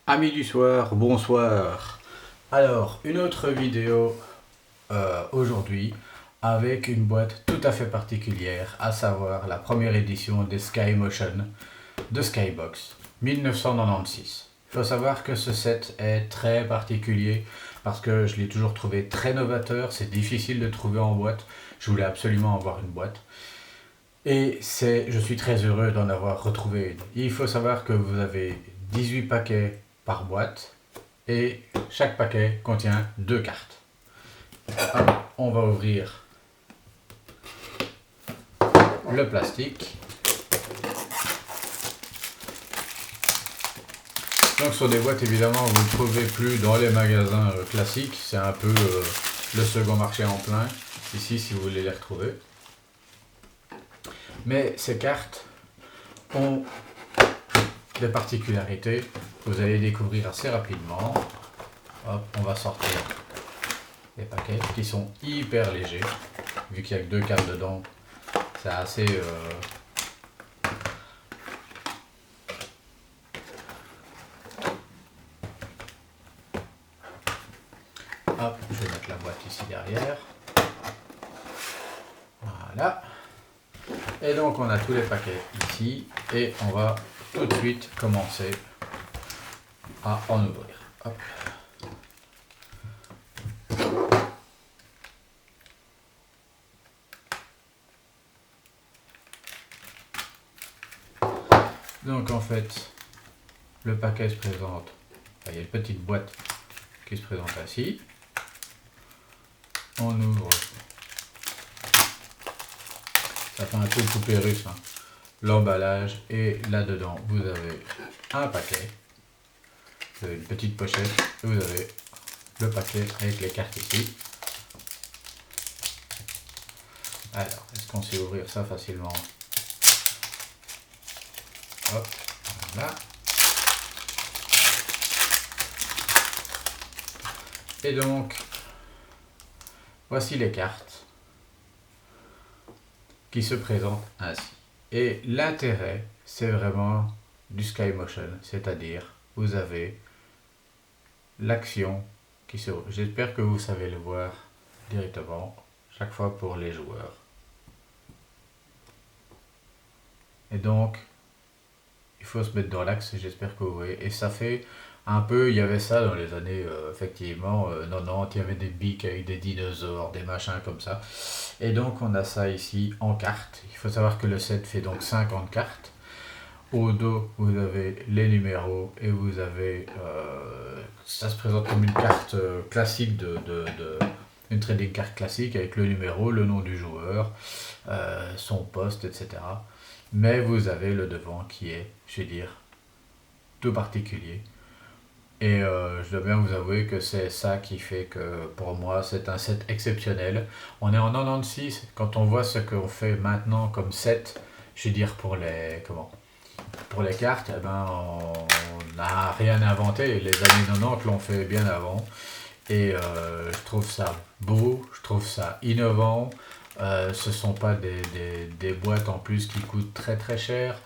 Amis du soir, bonsoir. Alors, une autre vidéo aujourd'hui avec une boîte tout à fait particulière, à savoir la première édition des Skymotion de Skybox 1996. Il faut savoir que ce set est très particulier parce que je l'ai toujours trouvé très novateur, c'est difficile de trouver en boîte, je voulais absolument avoir une boîte. Et je suis très heureux d'en avoir retrouvé une. Il faut savoir que vous avez 18 paquets par boîte et chaque paquet contient 2 cartes. Hop, on va ouvrir le plastique. Donc sur des boîtes évidemment vous ne trouvez plus dans les magasins classiques, c'est un peu le second marché en plein ici si vous voulez les retrouver. Mais ces cartes ont des particularités que vous allez découvrir assez rapidement. Hop, on va sortir les paquets qui sont hyper légers, vu qu'il n'y a que 2 cartes dedans, c'est assez... Hop, je vais mettre la boîte ici derrière. Voilà. Et donc on a tous les paquets ici et on va tout de suite commencer à en ouvrir. Hop. Donc en fait, le paquet se présente, il y a une petite boîte qui se présente ainsi. On ouvre, ça fait un peu poupée russe, hein, l'emballage et là-dedans vous avez un paquet, vous avez une petite pochette et vous avez le paquet avec les cartes ici. Alors, est-ce qu'on sait ouvrir ça facilement? Hop, voilà. Et donc, voici les cartes qui se présentent ainsi. Et l'intérêt, c'est vraiment du Skymotion, c'est-à-dire vous avez l'action qui se... J'espère que vous savez le voir directement, chaque fois pour les joueurs. Et donc, il faut se mettre dans l'axe, j'espère que vous voyez. Et ça fait un peu, il y avait ça dans les années, effectivement, 90, il y avait des bics avec des dinosaures, des machins comme ça. Et donc on a ça ici en cartes. Il faut savoir que le set fait donc 50 cartes. Au dos, vous avez les numéros et vous avez... ça se présente comme une carte classique une trading card classique avec le numéro, le nom du joueur, son poste, etc. Mais vous avez le devant qui est, je vais dire, tout particulier. Et je dois bien vous avouer que c'est ça qui fait que pour moi c'est un set exceptionnel. On est en 96, quand on voit ce qu'on fait maintenant comme set, je veux dire pour les cartes, eh ben, on n'a rien inventé. Les années 90 l'ont fait bien avant. Et je trouve ça beau, je trouve ça innovant. Ce ne sont pas des boîtes en plus qui coûtent très très cher.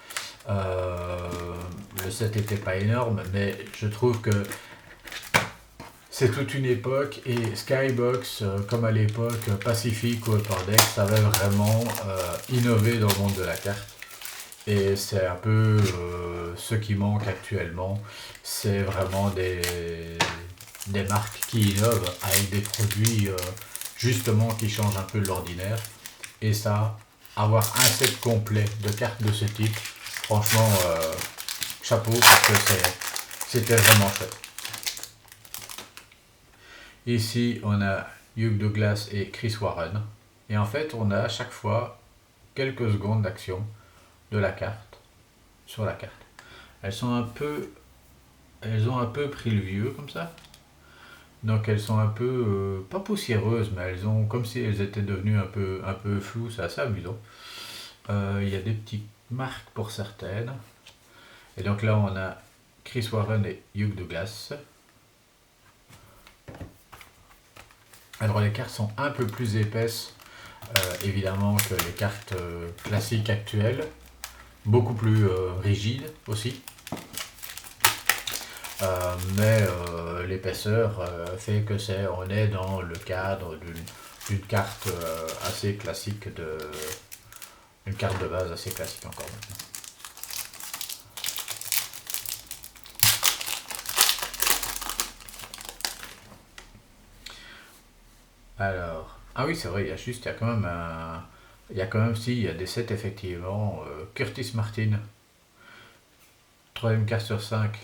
Le set n'était pas énorme, mais je trouve que c'est toute une époque et Skybox, comme à l'époque Pacific ou Upper Deck, savait vraiment innover dans le monde de la carte. Et c'est un peu ce qui manque actuellement, c'est vraiment des marques qui innovent avec des produits justement qui changent un peu de l'ordinaire. Et ça, avoir un set complet de cartes de ce type, franchement, chapeau parce que c'était vraiment chouette. Ici, on a Hugh Douglas et Chris Warren. Et en fait, on a à chaque fois quelques secondes d'action de la carte sur la carte. Elles ont un peu pris le vieux comme ça. Donc elles sont un peu, pas poussiéreuses, mais elles ont comme si elles étaient devenues un peu floues, c'est assez amusant. Il y a des petites marques pour certaines. Et donc là on a Chris Warren et Hugh Douglas. Alors les cartes sont un peu plus épaisses, évidemment, que les cartes classiques actuelles. Beaucoup plus rigides aussi. mais l'épaisseur fait que on est dans le cadre d'une carte assez classique une carte de base assez classique encore maintenant. Alors, ah oui, c'est vrai, il y a quand même il y a quand même, si, il y a des sets effectivement. Curtis Martin, troisième carte sur 5.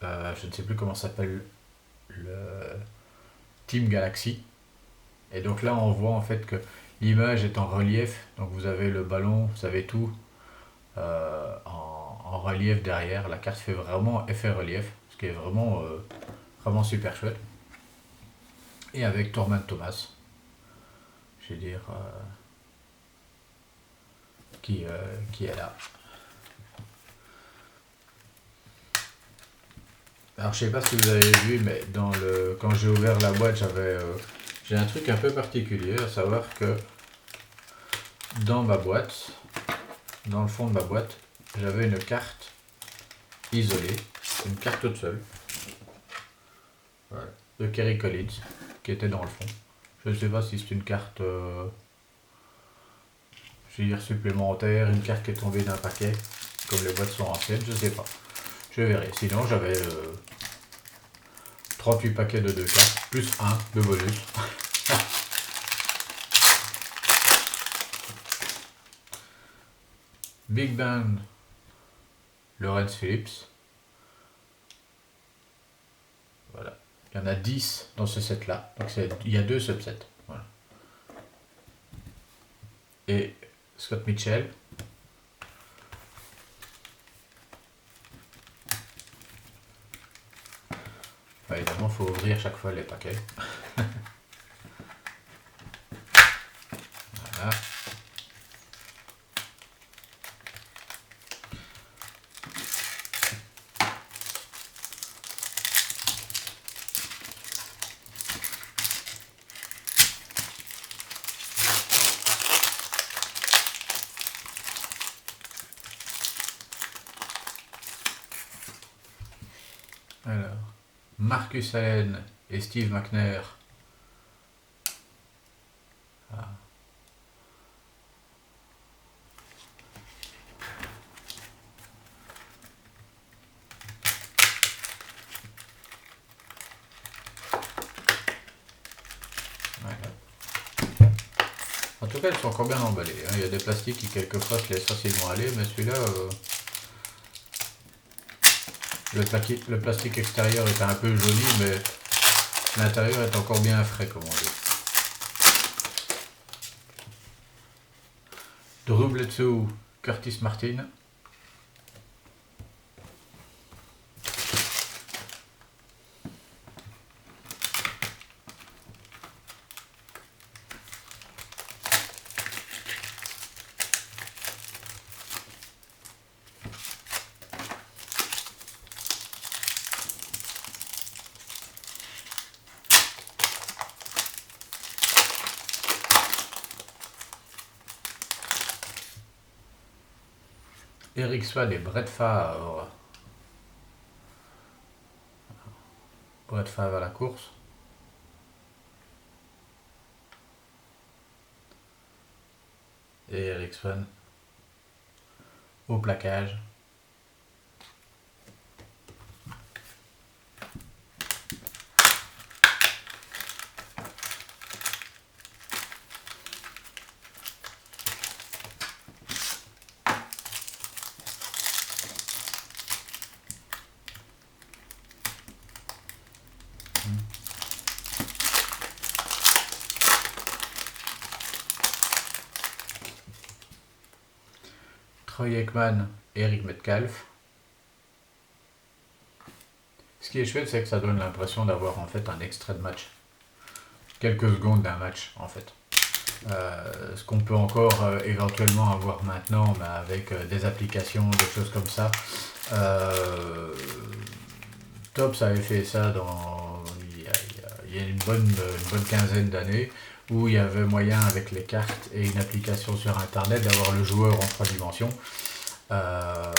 Je ne sais plus comment s'appelle le Team Galaxy. Et donc là, on voit en fait que l'image est en relief. Donc vous avez le ballon, vous avez tout en relief derrière. La carte fait vraiment effet relief, ce qui est vraiment super chouette. Et avec Torment Thomas, je vais dire, qui est là. Alors je sais pas si vous avez vu, mais quand j'ai ouvert la boîte, j'ai un truc un peu particulier, à savoir que dans ma boîte, dans le fond de ma boîte, j'avais une carte isolée, une carte toute seule, voilà, de Kerry Collins, qui était dans le fond. Je ne sais pas si c'est une carte, je vais dire supplémentaire, une carte qui est tombée d'un paquet, comme les boîtes sont anciennes, je ne sais pas. Je verrai. Sinon, j'avais 38 paquets de 2 cartes, plus 1 de bonus. Big Band, Lawrence Phillips. Voilà. Il y en a 10 dans ce set-là. Donc il y a 2 subsets. Voilà. Et Scott Mitchell. Enfin, évidemment, il faut ouvrir chaque fois les paquets. Voilà. Alors, Marcus Allen et Steve McNair. Ah. Voilà. En tout cas, ils sont encore bien emballés. Hein. Il y a des plastiques qui quelquefois se laissent facilement aller, mais celui-là, le plastique extérieur est un peu jauni, mais l'intérieur est encore bien frais, comme on dit. Drew Bledsoe, Curtis Martin. Eric Swan et Brett Favre. Brett Favre à la course. Et Eric Swan au plaquage. Troy Aikman, Eric Metcalf. Ce qui est chouette, c'est que ça donne l'impression d'avoir en fait un extrait de match. Quelques secondes d'un match en fait. Ce qu'on peut encore éventuellement avoir maintenant, mais avec des applications, des choses comme ça. Tops avait fait ça il y a une bonne quinzaine d'années, où il y avait moyen avec les cartes et une application sur internet d'avoir le joueur en 3 dimensions. euh,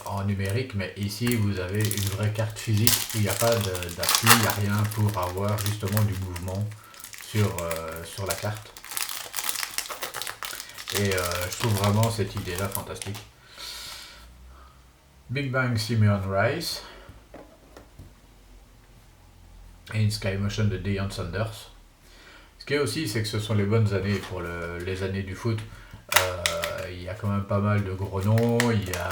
en numérique, mais ici vous avez une vraie carte physique où il n'y a pas d'appui, il n'y a rien pour avoir justement du mouvement sur la carte. Et je trouve vraiment cette idée-là fantastique. Big Bang Simeon Rice et une Sky Motion de Deion Sanders. Ce qui est aussi, c'est que ce sont les bonnes années pour les années du foot. Il y a quand même pas mal de gros noms. Il y a,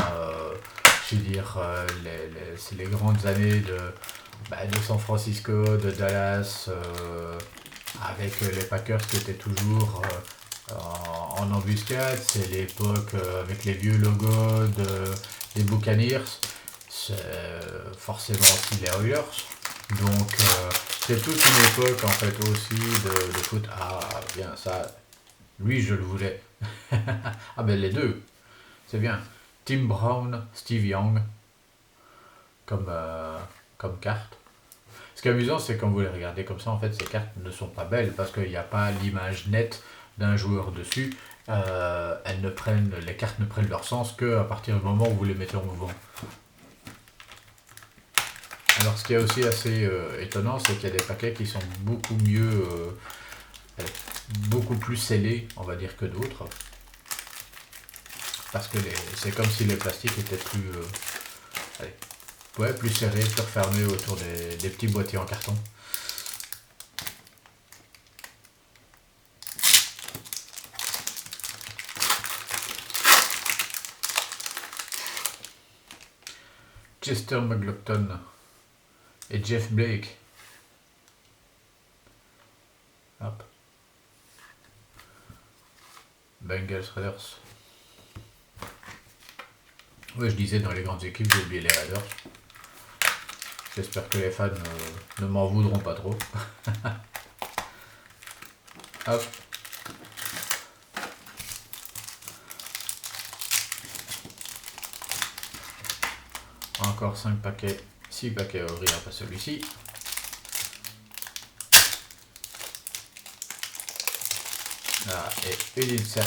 je veux dire, c'est les grandes années de San Francisco, de Dallas, avec les Packers qui étaient toujours en embuscade. C'est l'époque avec les vieux logos des Buccaneers. C'est forcément aussi les Oilers. Donc, c'est toute une époque en fait aussi de foot. Ah, bien, ça, lui, je le voulais. Ah, ben les deux, c'est bien. Tim Brown, Steve Young, comme, comme carte. Ce qui est amusant, c'est quand vous les regardez comme ça, en fait, ces cartes ne sont pas belles parce qu'il n'y a pas l'image nette d'un joueur dessus. Les cartes ne prennent leur sens qu'à partir du moment où vous les mettez en mouvement. Alors, ce qui est aussi assez étonnant, c'est qu'il y a des paquets qui sont beaucoup mieux, beaucoup plus scellés, on va dire, que d'autres. Parce que c'est comme si les plastiques étaient plus, allez, ouais, plus serrés, plus refermés autour des petits boîtiers en carton. Chester McLaughlin et Jeff Blake. Hop. Bengals Raiders. Ouais, je disais dans les grandes équipes, j'ai oublié les Raiders. J'espère que les fans ne m'en voudront pas trop. Hop. Encore 5 paquets, 6 paquets à ouvrir après celui-ci. Là, et une insert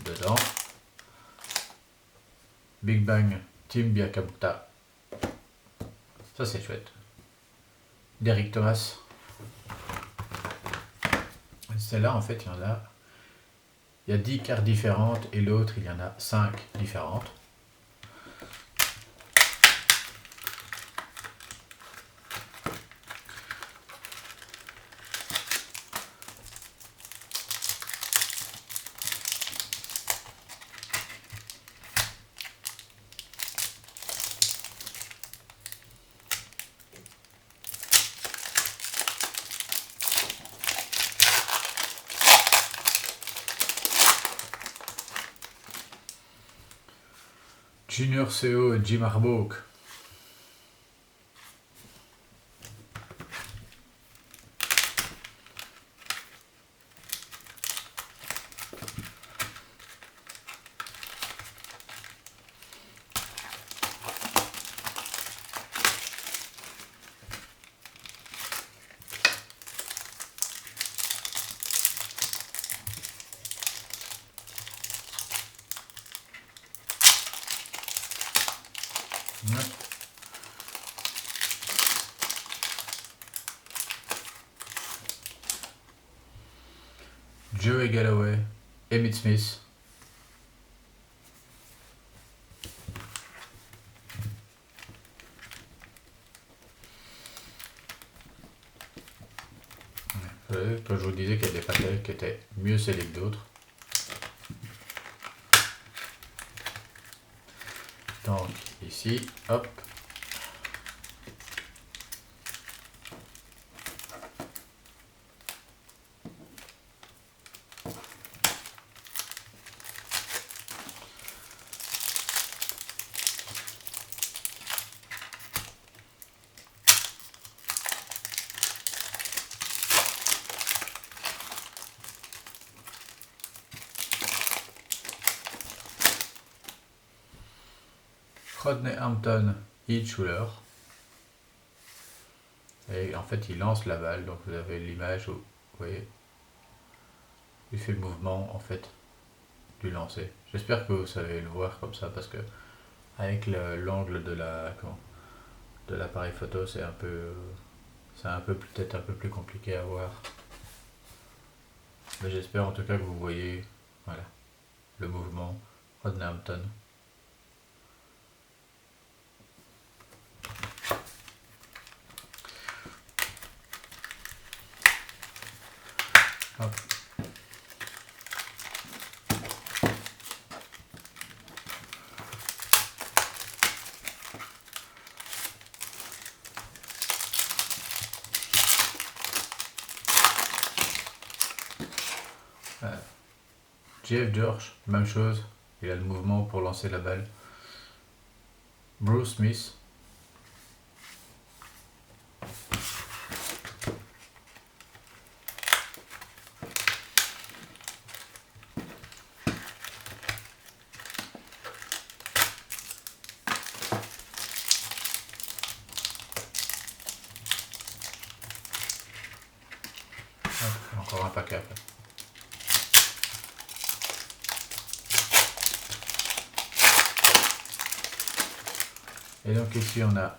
dedans. Big Bang, Tim Biakabuta. Ça c'est chouette. Derrick Thomas. Celle-là, en fait, il y a 10 cartes différentes et l'autre, il y en a 5 différentes. Junior CO et Jim Harbaugh. Joey Galloway, Emmitt Smith. Quand je vous disais qu'il y a des paquets qui étaient mieux scellés que d'autres. Donc ici, hop. Rodney Hampton, Heath Shuler. Et en fait, il lance la balle, donc vous avez l'image où, vous voyez, il fait le mouvement en fait du lancer. J'espère que vous savez le voir comme ça parce que avec l'angle de l'appareil photo, c'est un peu peut-être un peu plus compliqué à voir. Mais j'espère en tout cas que vous voyez, voilà, le mouvement Rodney Hampton. Hop. Voilà. Jeff George, même chose, il a le mouvement pour lancer la balle. Bruce Smith. Hop, encore un paquet après. Et donc ici on a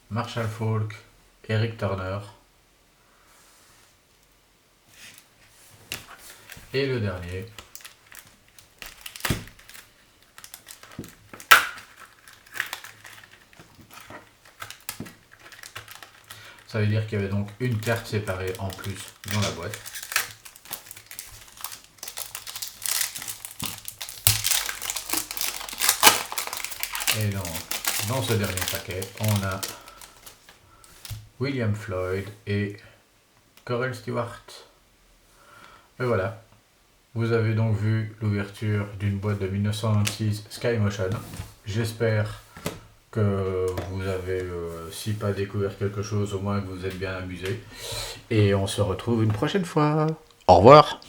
Marshall Faulk, Eric Turner. Et le dernier, ça veut dire qu'il y avait donc une carte séparée en plus dans la boîte. Et donc, dans ce dernier paquet, on a William Floyd et Coral Stewart. Et voilà, vous avez donc vu l'ouverture d'une boîte de 1996 Sky Motion. J'espère que vous avez, si pas découvert quelque chose, au moins que vous êtes bien amusé. Et on se retrouve une prochaine fois. Au revoir.